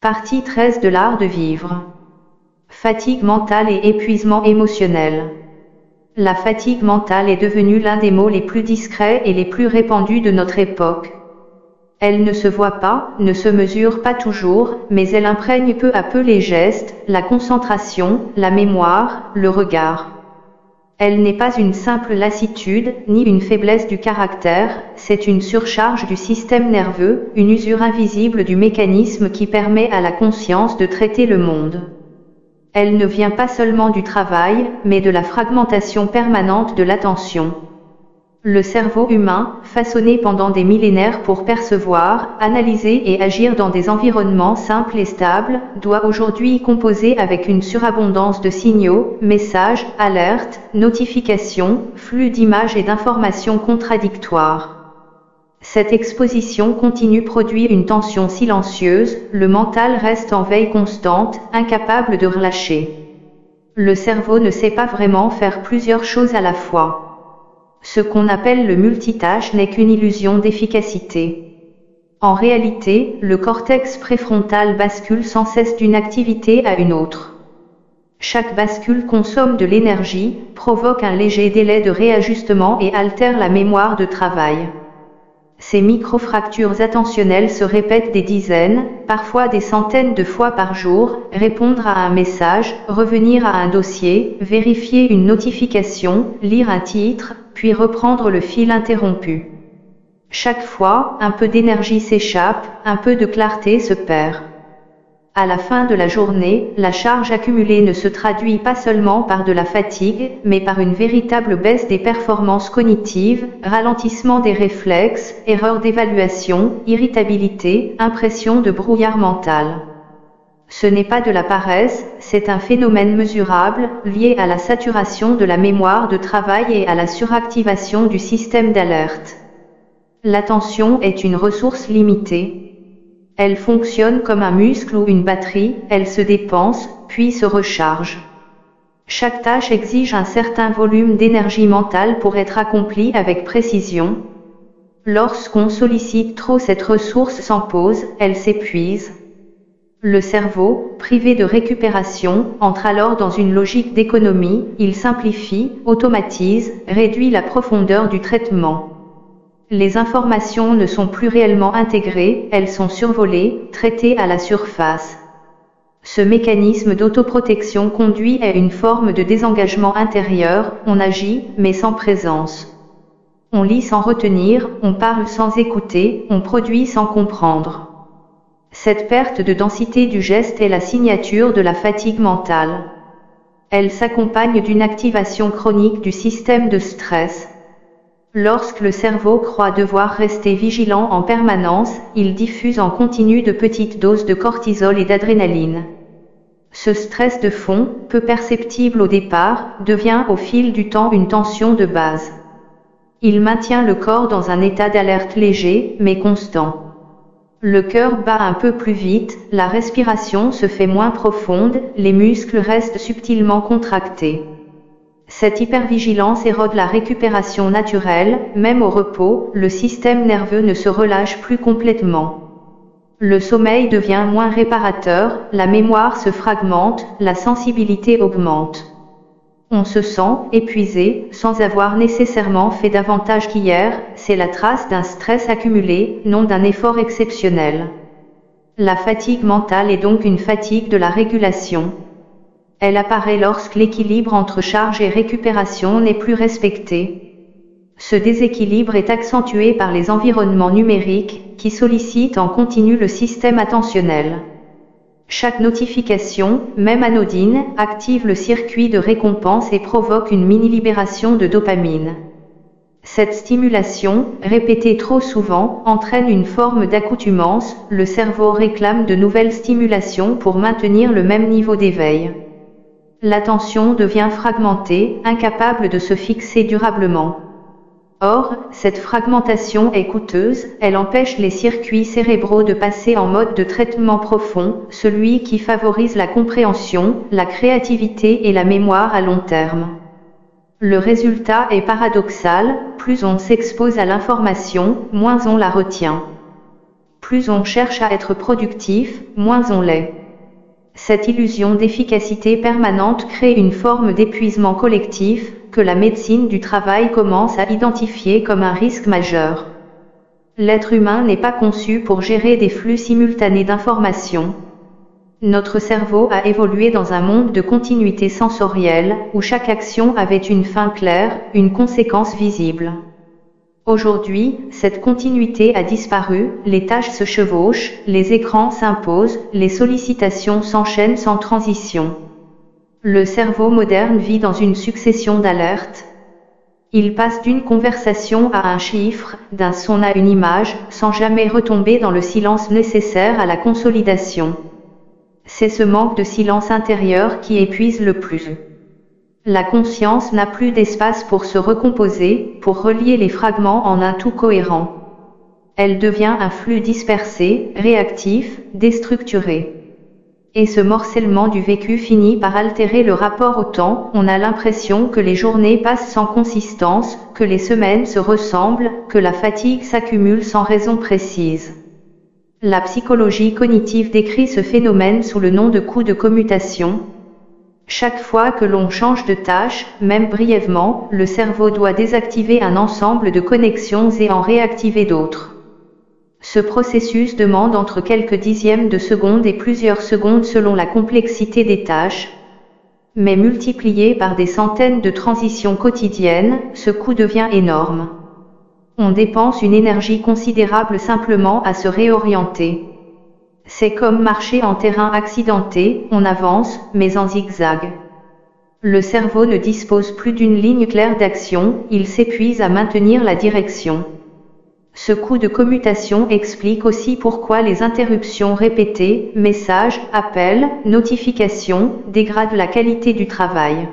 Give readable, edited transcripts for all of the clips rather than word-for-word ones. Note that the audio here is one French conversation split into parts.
Partie 13 de l'art de vivre. Fatigue mentale et épuisement émotionnel. La fatigue mentale est devenue l'un des mots les plus discrets et les plus répandus de notre époque. Elle ne se voit pas, ne se mesure pas toujours, mais elle imprègne peu à peu les gestes, la concentration, la mémoire, le regard. Elle n'est pas une simple lassitude, ni une faiblesse du caractère, c'est une surcharge du système nerveux, une usure invisible du mécanisme qui permet à la conscience de traiter le monde. Elle ne vient pas seulement du travail, mais de la fragmentation permanente de l'attention. Le cerveau humain, façonné pendant des millénaires pour percevoir, analyser et agir dans des environnements simples et stables, doit aujourd'hui composer avec une surabondance de signaux, messages, alertes, notifications, flux d'images et d'informations contradictoires. Cette exposition continue produit une tension silencieuse, le mental reste en veille constante, incapable de relâcher. Le cerveau ne sait pas vraiment faire plusieurs choses à la fois. Ce qu'on appelle le multitâche n'est qu'une illusion d'efficacité. En réalité, le cortex préfrontal bascule sans cesse d'une activité à une autre. Chaque bascule consomme de l'énergie, provoque un léger délai de réajustement et altère la mémoire de travail. Ces micro-fractures attentionnelles se répètent des dizaines, parfois des centaines de fois par jour, répondre à un message, revenir à un dossier, vérifier une notification, lire un titre, puis reprendre le fil interrompu. Chaque fois, un peu d'énergie s'échappe, un peu de clarté se perd. À la fin de la journée, la charge accumulée ne se traduit pas seulement par de la fatigue, mais par une véritable baisse des performances cognitives, ralentissement des réflexes, erreurs d'évaluation, irritabilité, impression de brouillard mental. Ce n'est pas de la paresse, c'est un phénomène mesurable, lié à la saturation de la mémoire de travail et à la suractivation du système d'alerte. L'attention est une ressource limitée. Elle fonctionne comme un muscle ou une batterie, elle se dépense, puis se recharge. Chaque tâche exige un certain volume d'énergie mentale pour être accomplie avec précision. Lorsqu'on sollicite trop cette ressource sans pause, elle s'épuise. Le cerveau, privé de récupération, entre alors dans une logique d'économie, il simplifie, automatise, réduit la profondeur du traitement. Les informations ne sont plus réellement intégrées, elles sont survolées, traitées à la surface. Ce mécanisme d'autoprotection conduit à une forme de désengagement intérieur, on agit, mais sans présence. On lit sans retenir, on parle sans écouter, on produit sans comprendre. Cette perte de densité du geste est la signature de la fatigue mentale. Elle s'accompagne d'une activation chronique du système de stress. Lorsque le cerveau croit devoir rester vigilant en permanence, il diffuse en continu de petites doses de cortisol et d'adrénaline. Ce stress de fond, peu perceptible au départ, devient au fil du temps une tension de base. Il maintient le corps dans un état d'alerte léger, mais constant. Le cœur bat un peu plus vite, la respiration se fait moins profonde, les muscles restent subtilement contractés. Cette hypervigilance érode la récupération naturelle, même au repos, le système nerveux ne se relâche plus complètement. Le sommeil devient moins réparateur, la mémoire se fragmente, la sensibilité augmente. On se sent épuisé, sans avoir nécessairement fait davantage qu'hier, c'est la trace d'un stress accumulé, non d'un effort exceptionnel. La fatigue mentale est donc une fatigue de la régulation. Elle apparaît lorsque l'équilibre entre charge et récupération n'est plus respecté. Ce déséquilibre est accentué par les environnements numériques, qui sollicitent en continu le système attentionnel. Chaque notification, même anodine, active le circuit de récompense et provoque une mini-libération de dopamine. Cette stimulation, répétée trop souvent, entraîne une forme d'accoutumance, le cerveau réclame de nouvelles stimulations pour maintenir le même niveau d'éveil. L'attention devient fragmentée, incapable de se fixer durablement. Or, cette fragmentation est coûteuse, elle empêche les circuits cérébraux de passer en mode de traitement profond, celui qui favorise la compréhension, la créativité et la mémoire à long terme. Le résultat est paradoxal, plus on s'expose à l'information, moins on la retient. Plus on cherche à être productif, moins on l'est. Cette illusion d'efficacité permanente crée une forme d'épuisement collectif, que la médecine du travail commence à identifier comme un risque majeur. L'être humain n'est pas conçu pour gérer des flux simultanés d'informations. Notre cerveau a évolué dans un monde de continuité sensorielle, où chaque action avait une fin claire, une conséquence visible. Aujourd'hui, cette continuité a disparu, les tâches se chevauchent, les écrans s'imposent, les sollicitations s'enchaînent sans transition. Le cerveau moderne vit dans une succession d'alertes. Il passe d'une conversation à un chiffre, d'un son à une image, sans jamais retomber dans le silence nécessaire à la consolidation. C'est ce manque de silence intérieur qui épuise le plus. La conscience n'a plus d'espace pour se recomposer, pour relier les fragments en un tout cohérent. Elle devient un flux dispersé, réactif, déstructuré. Et ce morcellement du vécu finit par altérer le rapport au temps. On a l'impression que les journées passent sans consistance, que les semaines se ressemblent, que la fatigue s'accumule sans raison précise. La psychologie cognitive décrit ce phénomène sous le nom de coup de commutation. Chaque fois que l'on change de tâche, même brièvement, le cerveau doit désactiver un ensemble de connexions et en réactiver d'autres. Ce processus demande entre quelques dixièmes de seconde et plusieurs secondes selon la complexité des tâches. Mais multiplié par des centaines de transitions quotidiennes, ce coût devient énorme. On dépense une énergie considérable simplement à se réorienter. C'est comme marcher en terrain accidenté, on avance, mais en zigzag. Le cerveau ne dispose plus d'une ligne claire d'action, il s'épuise à maintenir la direction. Ce coup de commutation explique aussi pourquoi les interruptions répétées, messages, appels, notifications, dégradent la qualité du travail.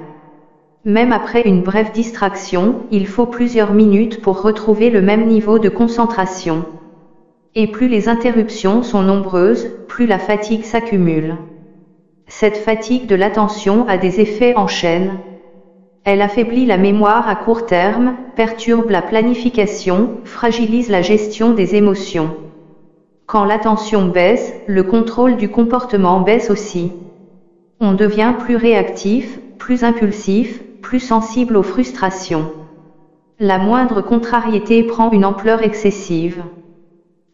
Même après une brève distraction, il faut plusieurs minutes pour retrouver le même niveau de concentration. Et plus les interruptions sont nombreuses, plus la fatigue s'accumule. Cette fatigue de l'attention a des effets en chaîne. Elle affaiblit la mémoire à court terme, perturbe la planification, fragilise la gestion des émotions. Quand l'attention baisse, le contrôle du comportement baisse aussi. On devient plus réactif, plus impulsif, plus sensible aux frustrations. La moindre contrariété prend une ampleur excessive.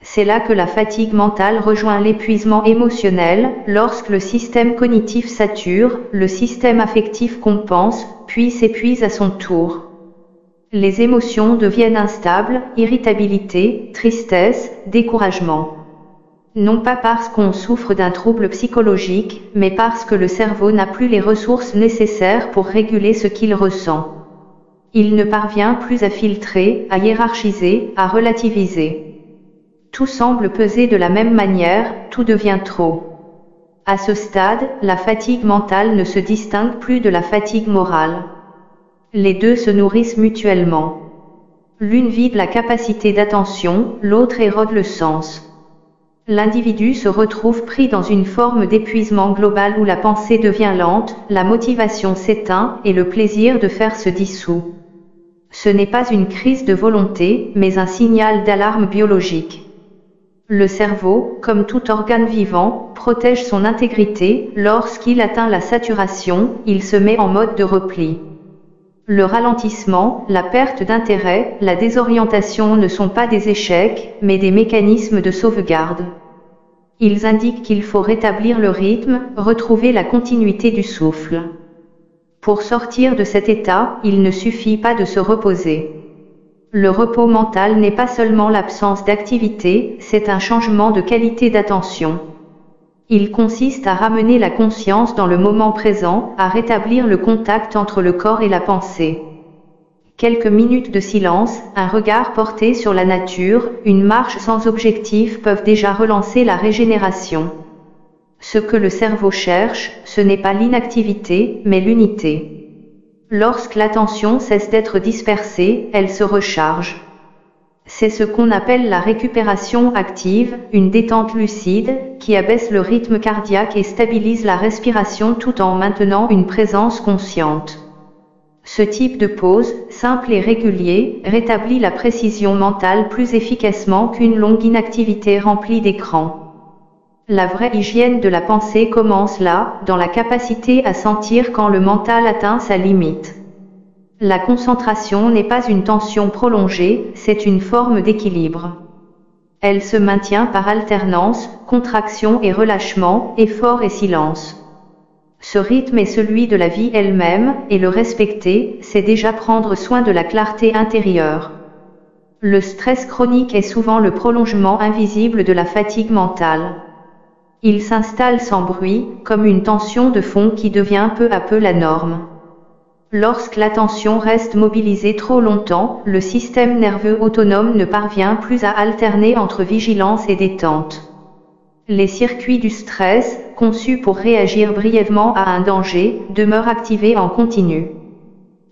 C'est là que la fatigue mentale rejoint l'épuisement émotionnel. Lorsque le système cognitif sature, le système affectif compense, puis s'épuise à son tour. Les émotions deviennent instables, irritabilité, tristesse, découragement. Non pas parce qu'on souffre d'un trouble psychologique, mais parce que le cerveau n'a plus les ressources nécessaires pour réguler ce qu'il ressent. Il ne parvient plus à filtrer, à hiérarchiser, à relativiser. Tout semble peser de la même manière, tout devient trop. À ce stade, la fatigue mentale ne se distingue plus de la fatigue morale. Les deux se nourrissent mutuellement. L'une vide la capacité d'attention, l'autre érode le sens. L'individu se retrouve pris dans une forme d'épuisement global où la pensée devient lente, la motivation s'éteint et le plaisir de faire se dissout. Ce n'est pas une crise de volonté, mais un signal d'alarme biologique. Le cerveau, comme tout organe vivant, protège son intégrité. Lorsqu'il atteint la saturation, il se met en mode de repli. Le ralentissement, la perte d'intérêt, la désorientation ne sont pas des échecs, mais des mécanismes de sauvegarde. Ils indiquent qu'il faut rétablir le rythme, retrouver la continuité du souffle. Pour sortir de cet état, il ne suffit pas de se reposer. Le repos mental n'est pas seulement l'absence d'activité, c'est un changement de qualité d'attention. Il consiste à ramener la conscience dans le moment présent, à rétablir le contact entre le corps et la pensée. Quelques minutes de silence, un regard porté sur la nature, une marche sans objectif peuvent déjà relancer la régénération. Ce que le cerveau cherche, ce n'est pas l'inactivité, mais l'unité. Lorsque l'attention cesse d'être dispersée, elle se recharge. C'est ce qu'on appelle la récupération active, une détente lucide, qui abaisse le rythme cardiaque et stabilise la respiration tout en maintenant une présence consciente. Ce type de pause, simple et régulier, rétablit la précision mentale plus efficacement qu'une longue inactivité remplie d'écrans. La vraie hygiène de la pensée commence là, dans la capacité à sentir quand le mental atteint sa limite. La concentration n'est pas une tension prolongée, c'est une forme d'équilibre. Elle se maintient par alternance, contraction et relâchement, effort et silence. Ce rythme est celui de la vie elle-même, et le respecter, c'est déjà prendre soin de la clarté intérieure. Le stress chronique est souvent le prolongement invisible de la fatigue mentale. Il s'installe sans bruit, comme une tension de fond qui devient peu à peu la norme. Lorsque l'attention reste mobilisée trop longtemps, le système nerveux autonome ne parvient plus à alterner entre vigilance et détente. Les circuits du stress, conçus pour réagir brièvement à un danger, demeurent activés en continu.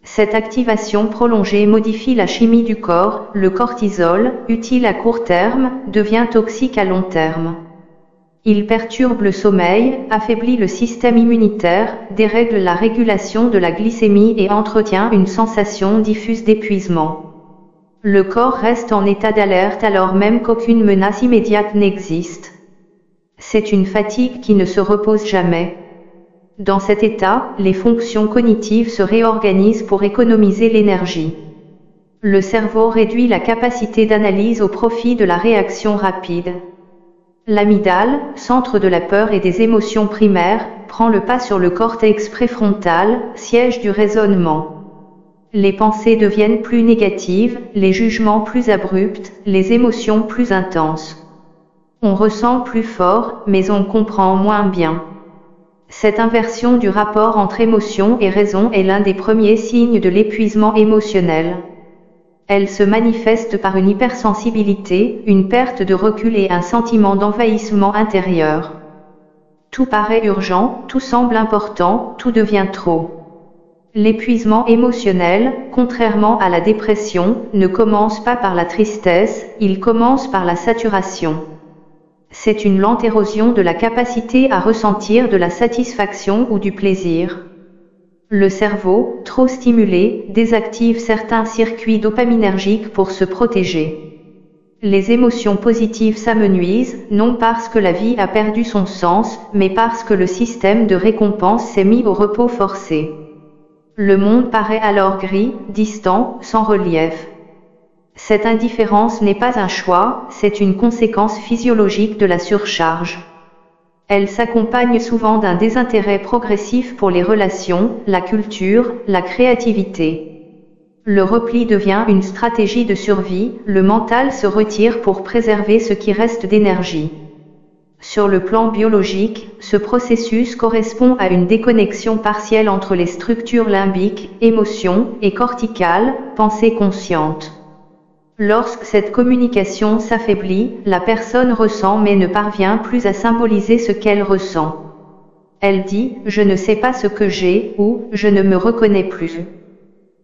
Cette activation prolongée modifie la chimie du corps, le cortisol, utile à court terme, devient toxique à long terme. Il perturbe le sommeil, affaiblit le système immunitaire, dérègle la régulation de la glycémie et entretient une sensation diffuse d'épuisement. Le corps reste en état d'alerte alors même qu'aucune menace immédiate n'existe. C'est une fatigue qui ne se repose jamais. Dans cet état, les fonctions cognitives se réorganisent pour économiser l'énergie. Le cerveau réduit la capacité d'analyse au profit de la réaction rapide. L'amygdale, centre de la peur et des émotions primaires, prend le pas sur le cortex préfrontal, siège du raisonnement. Les pensées deviennent plus négatives, les jugements plus abrupts, les émotions plus intenses. On ressent plus fort, mais on comprend moins bien. Cette inversion du rapport entre émotion et raison est l'un des premiers signes de l'épuisement émotionnel. Elle se manifeste par une hypersensibilité, une perte de recul et un sentiment d'envahissement intérieur. Tout paraît urgent, tout semble important, tout devient trop. L'épuisement émotionnel, contrairement à la dépression, ne commence pas par la tristesse, il commence par la saturation. C'est une lente érosion de la capacité à ressentir de la satisfaction ou du plaisir. Le cerveau, trop stimulé, désactive certains circuits dopaminergiques pour se protéger. Les émotions positives s'amenuisent, non parce que la vie a perdu son sens, mais parce que le système de récompense s'est mis au repos forcé. Le monde paraît alors gris, distant, sans relief. Cette indifférence n'est pas un choix, c'est une conséquence physiologique de la surcharge. Elle s'accompagne souvent d'un désintérêt progressif pour les relations, la culture, la créativité. Le repli devient une stratégie de survie, le mental se retire pour préserver ce qui reste d'énergie. Sur le plan biologique, ce processus correspond à une déconnexion partielle entre les structures limbiques, émotions, et corticales, pensée consciente. Lorsque cette communication s'affaiblit, la personne ressent mais ne parvient plus à symboliser ce qu'elle ressent. Elle dit « je ne sais pas ce que j'ai » ou « je ne me reconnais plus ».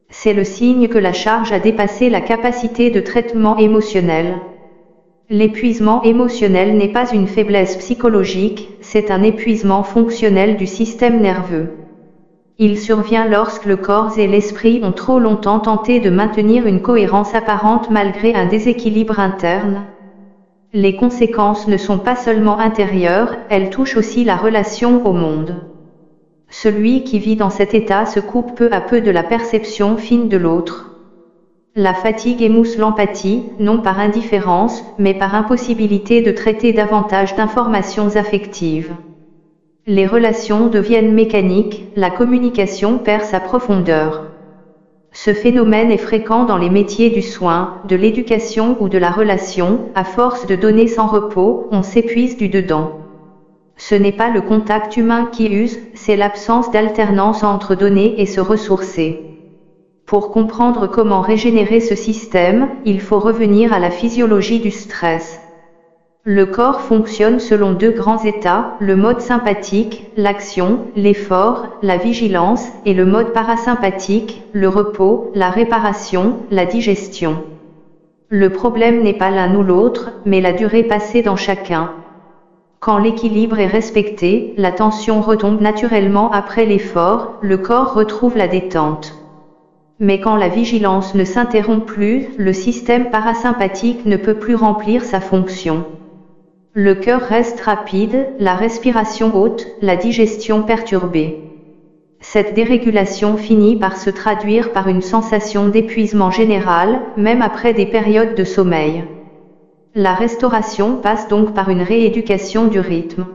C'est le signe que la charge a dépassé la capacité de traitement émotionnel. L'épuisement émotionnel n'est pas une faiblesse psychologique, c'est un épuisement fonctionnel du système nerveux. Il survient lorsque le corps et l'esprit ont trop longtemps tenté de maintenir une cohérence apparente malgré un déséquilibre interne. Les conséquences ne sont pas seulement intérieures, elles touchent aussi la relation au monde. Celui qui vit dans cet état se coupe peu à peu de la perception fine de l'autre. La fatigue émousse l'empathie, non par indifférence, mais par impossibilité de traiter davantage d'informations affectives. Les relations deviennent mécaniques, la communication perd sa profondeur. Ce phénomène est fréquent dans les métiers du soin, de l'éducation ou de la relation, à force de donner sans repos, on s'épuise du dedans. Ce n'est pas le contact humain qui use, c'est l'absence d'alternance entre donner et se ressourcer. Pour comprendre comment régénérer ce système, il faut revenir à la physiologie du stress. Le corps fonctionne selon deux grands états, le mode sympathique, l'action, l'effort, la vigilance, et le mode parasympathique, le repos, la réparation, la digestion. Le problème n'est pas l'un ou l'autre, mais la durée passée dans chacun. Quand l'équilibre est respecté, la tension retombe naturellement après l'effort, le corps retrouve la détente. Mais quand la vigilance ne s'interrompt plus, le système parasympathique ne peut plus remplir sa fonction. Le cœur reste rapide, la respiration haute, la digestion perturbée. Cette dérégulation finit par se traduire par une sensation d'épuisement général, même après des périodes de sommeil. La restauration passe donc par une rééducation du rythme.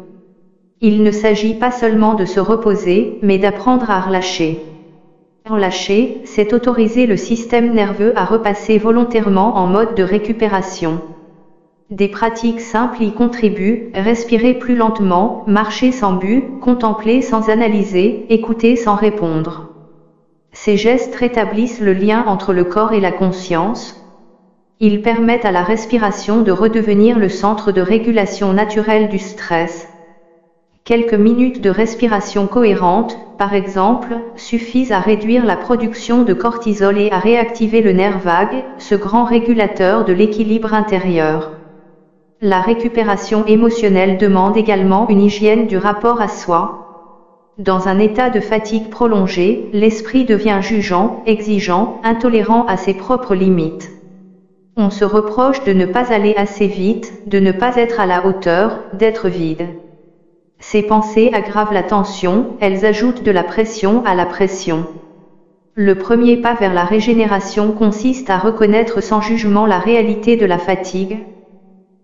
Il ne s'agit pas seulement de se reposer, mais d'apprendre à relâcher. Relâcher, c'est autoriser le système nerveux à repasser volontairement en mode de récupération. Des pratiques simples y contribuent: respirer plus lentement, marcher sans but, contempler sans analyser, écouter sans répondre. Ces gestes rétablissent le lien entre le corps et la conscience. Ils permettent à la respiration de redevenir le centre de régulation naturelle du stress. Quelques minutes de respiration cohérente, par exemple, suffisent à réduire la production de cortisol et à réactiver le nerf vague, ce grand régulateur de l'équilibre intérieur. La récupération émotionnelle demande également une hygiène du rapport à soi. Dans un état de fatigue prolongée, l'esprit devient jugeant, exigeant, intolérant à ses propres limites. On se reproche de ne pas aller assez vite, de ne pas être à la hauteur, d'être vide. Ces pensées aggravent la tension, elles ajoutent de la pression à la pression. Le premier pas vers la régénération consiste à reconnaître sans jugement la réalité de la fatigue.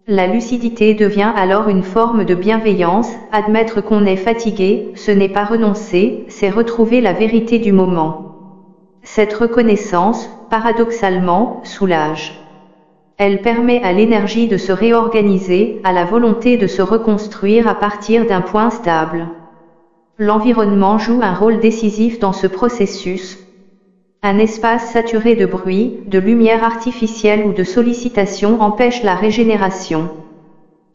La lucidité devient alors une forme de bienveillance. Admettre qu'on est fatigué, ce n'est pas renoncer, c'est retrouver la vérité du moment. Cette reconnaissance, paradoxalement, soulage. Elle permet à l'énergie de se réorganiser, à la volonté de se reconstruire à partir d'un point stable. L'environnement joue un rôle décisif dans ce processus. Un espace saturé de bruit, de lumière artificielle ou de sollicitation empêche la régénération.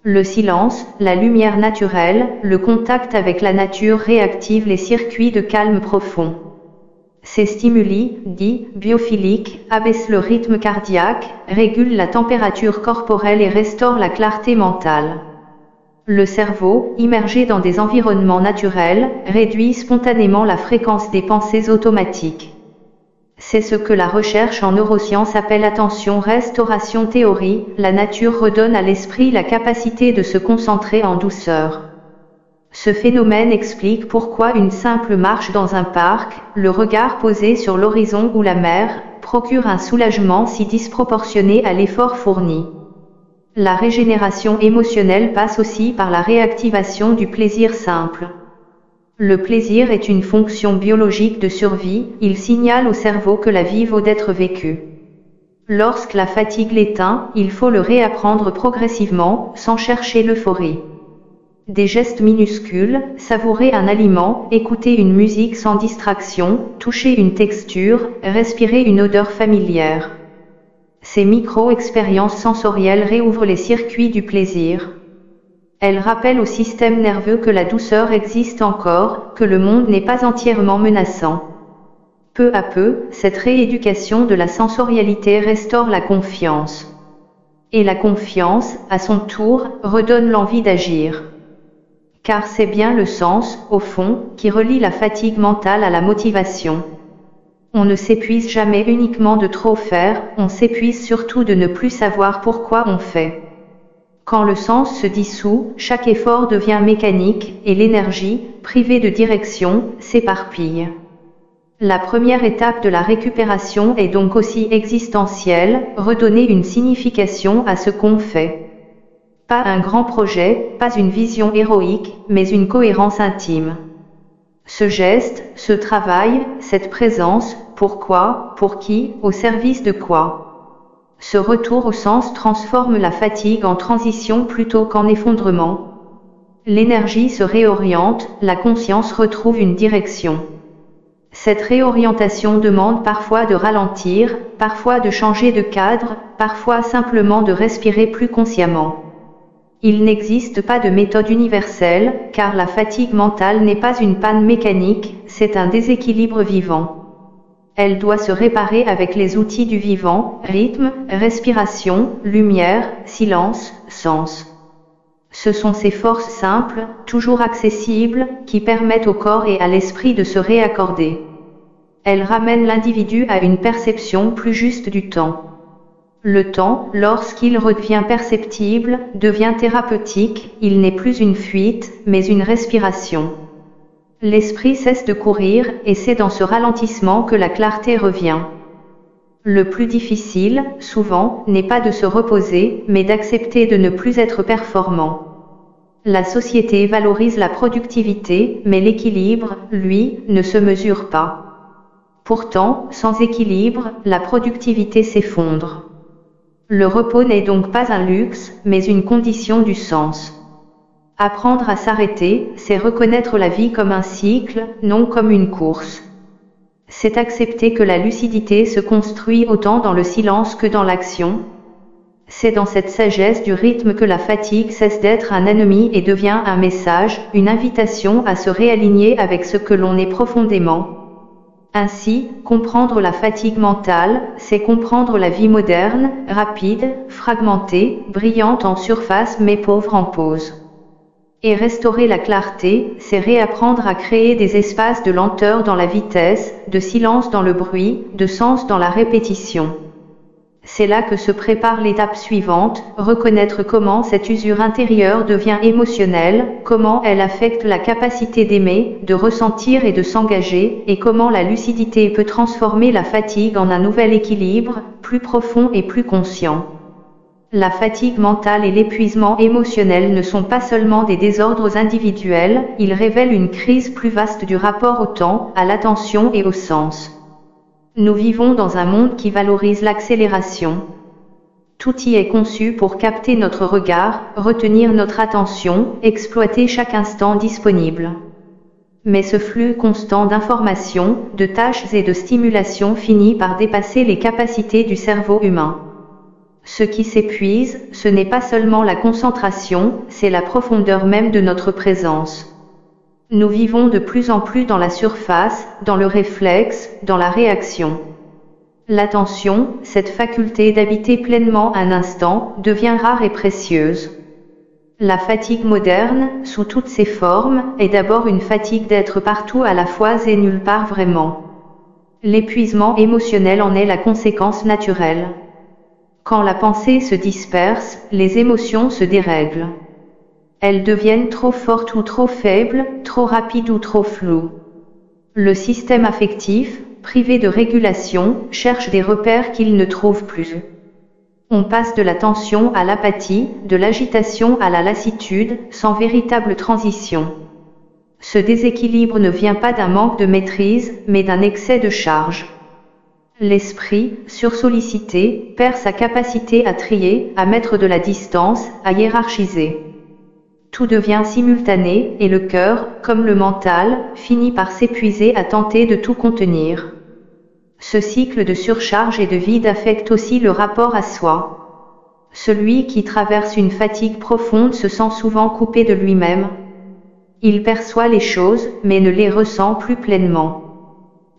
Le silence, la lumière naturelle, le contact avec la nature réactivent les circuits de calme profond. Ces stimuli, dits biophiliques, abaissent le rythme cardiaque, régulent la température corporelle et restaurent la clarté mentale. Le cerveau, immergé dans des environnements naturels, réduit spontanément la fréquence des pensées automatiques. C'est ce que la recherche en neurosciences appelle attention-restauration théorie. La nature redonne à l'esprit la capacité de se concentrer en douceur. Ce phénomène explique pourquoi une simple marche dans un parc, le regard posé sur l'horizon ou la mer, procure un soulagement si disproportionné à l'effort fourni. La régénération émotionnelle passe aussi par la réactivation du plaisir simple. Le plaisir est une fonction biologique de survie, il signale au cerveau que la vie vaut d'être vécue. Lorsque la fatigue l'éteint, il faut le réapprendre progressivement, sans chercher l'euphorie. Des gestes minuscules, savourer un aliment, écouter une musique sans distraction, toucher une texture, respirer une odeur familière. Ces micro-expériences sensorielles réouvrent les circuits du plaisir. Elles rappellent au système nerveux que la douceur existe encore, que le monde n'est pas entièrement menaçant. Peu à peu, cette rééducation de la sensorialité restaure la confiance. Et la confiance, à son tour, redonne l'envie d'agir. Car c'est bien le sens, au fond, qui relie la fatigue mentale à la motivation. On ne s'épuise jamais uniquement de trop faire, on s'épuise surtout de ne plus savoir pourquoi on fait. Quand le sens se dissout, chaque effort devient mécanique, et l'énergie, privée de direction, s'éparpille. La première étape de la récupération est donc aussi existentielle, redonner une signification à ce qu'on fait. Pas un grand projet, pas une vision héroïque, mais une cohérence intime. Ce geste, ce travail, cette présence, pourquoi, pour qui, au service de quoi? Ce retour au sens transforme la fatigue en transition plutôt qu'en effondrement. L'énergie se réoriente, la conscience retrouve une direction. Cette réorientation demande parfois de ralentir, parfois de changer de cadre, parfois simplement de respirer plus consciemment. Il n'existe pas de méthode universelle, car la fatigue mentale n'est pas une panne mécanique, c'est un déséquilibre vivant. Elle doit se réparer avec les outils du vivant, rythme, respiration, lumière, silence, sens. Ce sont ces forces simples, toujours accessibles, qui permettent au corps et à l'esprit de se réaccorder. Elle ramène l'individu à une perception plus juste du temps. Le temps, lorsqu'il redevient perceptible, devient thérapeutique, il n'est plus une fuite, mais une respiration. L'esprit cesse de courir, et c'est dans ce ralentissement que la clarté revient. Le plus difficile, souvent, n'est pas de se reposer, mais d'accepter de ne plus être performant. La société valorise la productivité, mais l'équilibre, lui, ne se mesure pas. Pourtant, sans équilibre, la productivité s'effondre. Le repos n'est donc pas un luxe, mais une condition du sens. Apprendre à s'arrêter, c'est reconnaître la vie comme un cycle, non comme une course. C'est accepter que la lucidité se construit autant dans le silence que dans l'action. C'est dans cette sagesse du rythme que la fatigue cesse d'être un ennemi et devient un message, une invitation à se réaligner avec ce que l'on est profondément. Ainsi, comprendre la fatigue mentale, c'est comprendre la vie moderne, rapide, fragmentée, brillante en surface mais pauvre en pause. Et restaurer la clarté, c'est réapprendre à créer des espaces de lenteur dans la vitesse, de silence dans le bruit, de sens dans la répétition. C'est là que se prépare l'étape suivante, reconnaître comment cette usure intérieure devient émotionnelle, comment elle affecte la capacité d'aimer, de ressentir et de s'engager, et comment la lucidité peut transformer la fatigue en un nouvel équilibre, plus profond et plus conscient. La fatigue mentale et l'épuisement émotionnel ne sont pas seulement des désordres individuels, ils révèlent une crise plus vaste du rapport au temps, à l'attention et au sens. Nous vivons dans un monde qui valorise l'accélération. Tout y est conçu pour capter notre regard, retenir notre attention, exploiter chaque instant disponible. Mais ce flux constant d'informations, de tâches et de stimulations finit par dépasser les capacités du cerveau humain. Ce qui s'épuise, ce n'est pas seulement la concentration, c'est la profondeur même de notre présence. Nous vivons de plus en plus dans la surface, dans le réflexe, dans la réaction. L'attention, cette faculté d'habiter pleinement un instant, devient rare et précieuse. La fatigue moderne, sous toutes ses formes, est d'abord une fatigue d'être partout à la fois et nulle part vraiment. L'épuisement émotionnel en est la conséquence naturelle. Quand la pensée se disperse, les émotions se dérèglent. Elles deviennent trop fortes ou trop faibles, trop rapides ou trop floues. Le système affectif, privé de régulation, cherche des repères qu'il ne trouve plus. On passe de la tension à l'apathie, de l'agitation à la lassitude, sans véritable transition. Ce déséquilibre ne vient pas d'un manque de maîtrise, mais d'un excès de charge. L'esprit, sursollicité, perd sa capacité à trier, à mettre de la distance, à hiérarchiser. Tout devient simultané, et le cœur, comme le mental, finit par s'épuiser à tenter de tout contenir. Ce cycle de surcharge et de vide affecte aussi le rapport à soi. Celui qui traverse une fatigue profonde se sent souvent coupé de lui-même. Il perçoit les choses, mais ne les ressent plus pleinement.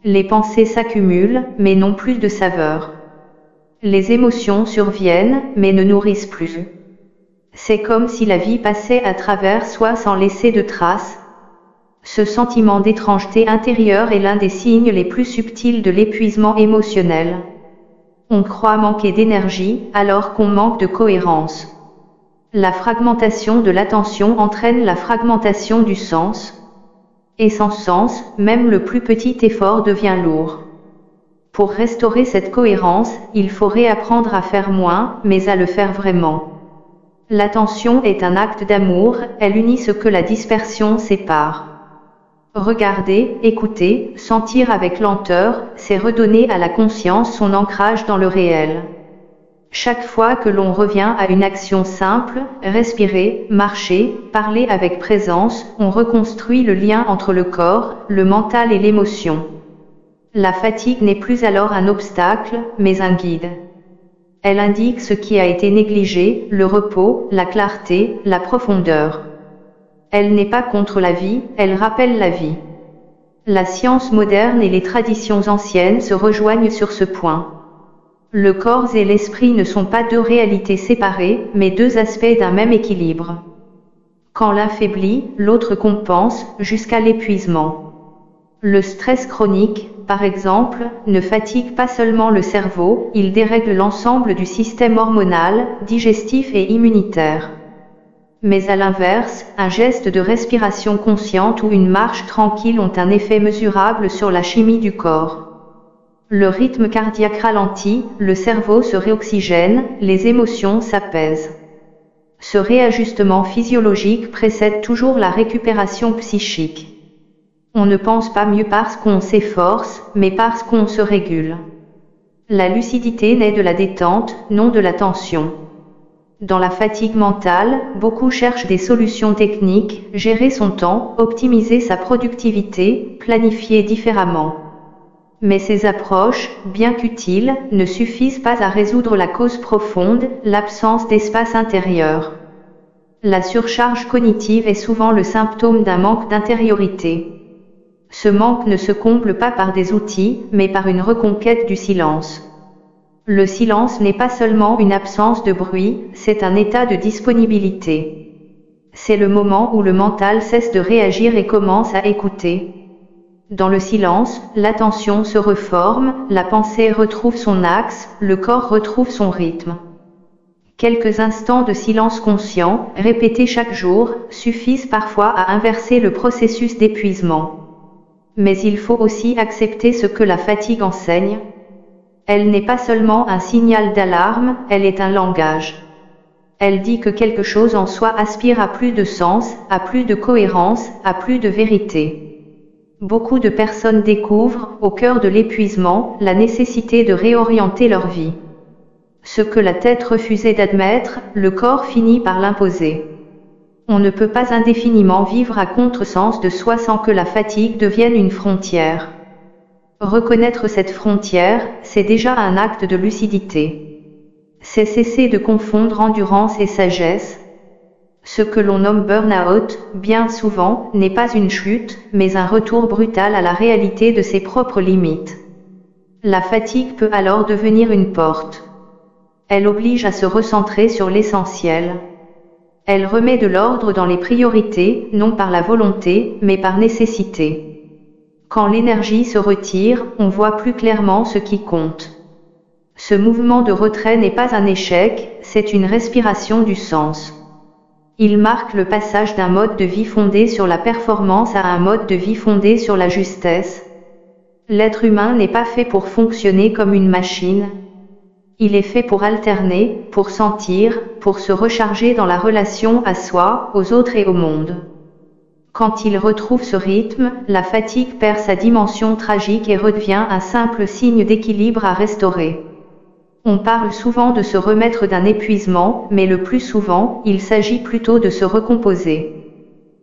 Les pensées s'accumulent, mais n'ont plus de saveur. Les émotions surviennent, mais ne nourrissent plus. C'est comme si la vie passait à travers soi sans laisser de traces. Ce sentiment d'étrangeté intérieure est l'un des signes les plus subtils de l'épuisement émotionnel. On croit manquer d'énergie, alors qu'on manque de cohérence. La fragmentation de l'attention entraîne la fragmentation du sens. Et sans sens, même le plus petit effort devient lourd. Pour restaurer cette cohérence, il faut réapprendre à faire moins, mais à le faire vraiment. L'attention est un acte d'amour, elle unit ce que la dispersion sépare. Regarder, écouter, sentir avec lenteur, c'est redonner à la conscience son ancrage dans le réel. Chaque fois que l'on revient à une action simple, respirer, marcher, parler avec présence, on reconstruit le lien entre le corps, le mental et l'émotion. La fatigue n'est plus alors un obstacle, mais un guide. Elle indique ce qui a été négligé, le repos, la clarté, la profondeur. Elle n'est pas contre la vie, elle rappelle la vie. La science moderne et les traditions anciennes se rejoignent sur ce point. Le corps et l'esprit ne sont pas deux réalités séparées, mais deux aspects d'un même équilibre. Quand l'un faiblit, l'autre compense, jusqu'à l'épuisement. Le stress chronique, par exemple, ne fatigue pas seulement le cerveau, il dérègle l'ensemble du système hormonal, digestif et immunitaire. Mais à l'inverse, un geste de respiration consciente ou une marche tranquille ont un effet mesurable sur la chimie du corps. Le rythme cardiaque ralentit, le cerveau se réoxygène, les émotions s'apaisent. Ce réajustement physiologique précède toujours la récupération psychique. On ne pense pas mieux parce qu'on s'efforce, mais parce qu'on se régule. La lucidité naît de la détente, non de la tension. Dans la fatigue mentale, beaucoup cherchent des solutions techniques, gérer son temps, optimiser sa productivité, planifier différemment. Mais ces approches, bien qu'utiles, ne suffisent pas à résoudre la cause profonde, l'absence d'espace intérieur. La surcharge cognitive est souvent le symptôme d'un manque d'intériorité. Ce manque ne se comble pas par des outils, mais par une reconquête du silence. Le silence n'est pas seulement une absence de bruit, c'est un état de disponibilité. C'est le moment où le mental cesse de réagir et commence à écouter. Dans le silence, l'attention se reforme, la pensée retrouve son axe, le corps retrouve son rythme. Quelques instants de silence conscient, répétés chaque jour, suffisent parfois à inverser le processus d'épuisement. Mais il faut aussi accepter ce que la fatigue enseigne. Elle n'est pas seulement un signal d'alarme, elle est un langage. Elle dit que quelque chose en soi aspire à plus de sens, à plus de cohérence, à plus de vérité. Beaucoup de personnes découvrent, au cœur de l'épuisement, la nécessité de réorienter leur vie. Ce que la tête refusait d'admettre, le corps finit par l'imposer. On ne peut pas indéfiniment vivre à contresens de soi sans que la fatigue devienne une frontière. Reconnaître cette frontière, c'est déjà un acte de lucidité. C'est cesser de confondre endurance et sagesse. Ce que l'on nomme burn-out, bien souvent, n'est pas une chute, mais un retour brutal à la réalité de ses propres limites. La fatigue peut alors devenir une porte. Elle oblige à se recentrer sur l'essentiel. Elle remet de l'ordre dans les priorités, non par la volonté, mais par nécessité. Quand l'énergie se retire, on voit plus clairement ce qui compte. Ce mouvement de retrait n'est pas un échec, c'est une respiration du sens. Il marque le passage d'un mode de vie fondé sur la performance à un mode de vie fondé sur la justesse. L'être humain n'est pas fait pour fonctionner comme une machine. Il est fait pour alterner, pour sentir, pour se recharger dans la relation à soi, aux autres et au monde. Quand il retrouve ce rythme, la fatigue perd sa dimension tragique et redevient un simple signe d'équilibre à restaurer. On parle souvent de se remettre d'un épuisement, mais le plus souvent, il s'agit plutôt de se recomposer.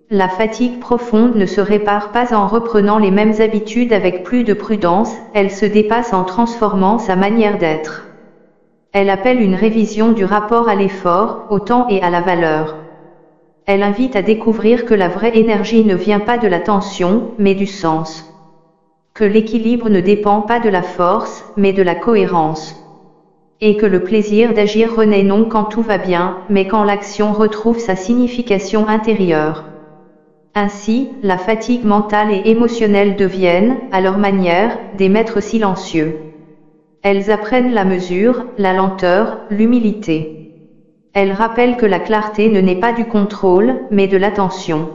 La fatigue profonde ne se répare pas en reprenant les mêmes habitudes avec plus de prudence, elle se dépasse en transformant sa manière d'être. Elle appelle une révision du rapport à l'effort, au temps et à la valeur. Elle invite à découvrir que la vraie énergie ne vient pas de la tension, mais du sens. Que l'équilibre ne dépend pas de la force, mais de la cohérence. Et que le plaisir d'agir renaît non quand tout va bien, mais quand l'action retrouve sa signification intérieure. Ainsi, la fatigue mentale et émotionnelle deviennent, à leur manière, des maîtres silencieux. Elles apprennent la mesure, la lenteur, l'humilité. Elles rappellent que la clarté ne naît pas du contrôle, mais de l'attention.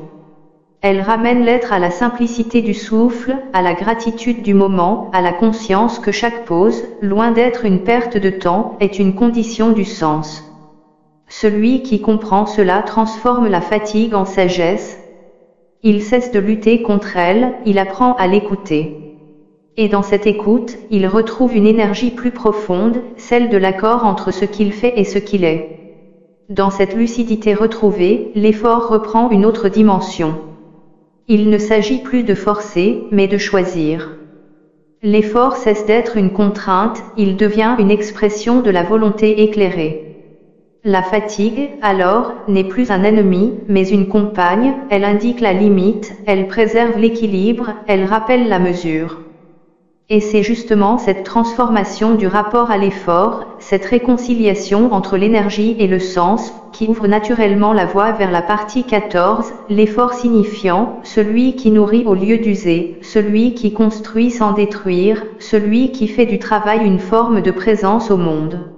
Elles ramènent l'être à la simplicité du souffle, à la gratitude du moment, à la conscience que chaque pause, loin d'être une perte de temps, est une condition du sens. Celui qui comprend cela transforme la fatigue en sagesse. Il cesse de lutter contre elle, il apprend à l'écouter. Et dans cette écoute, il retrouve une énergie plus profonde, celle de l'accord entre ce qu'il fait et ce qu'il est. Dans cette lucidité retrouvée, l'effort reprend une autre dimension. Il ne s'agit plus de forcer, mais de choisir. L'effort cesse d'être une contrainte, il devient une expression de la volonté éclairée. La fatigue, alors, n'est plus un ennemi, mais une compagne, elle indique la limite, elle préserve l'équilibre, elle rappelle la mesure. Et c'est justement cette transformation du rapport à l'effort, cette réconciliation entre l'énergie et le sens, qui ouvre naturellement la voie vers la partie 14, l'effort signifiant, celui qui nourrit au lieu d'user, celui qui construit sans détruire, celui qui fait du travail une forme de présence au monde.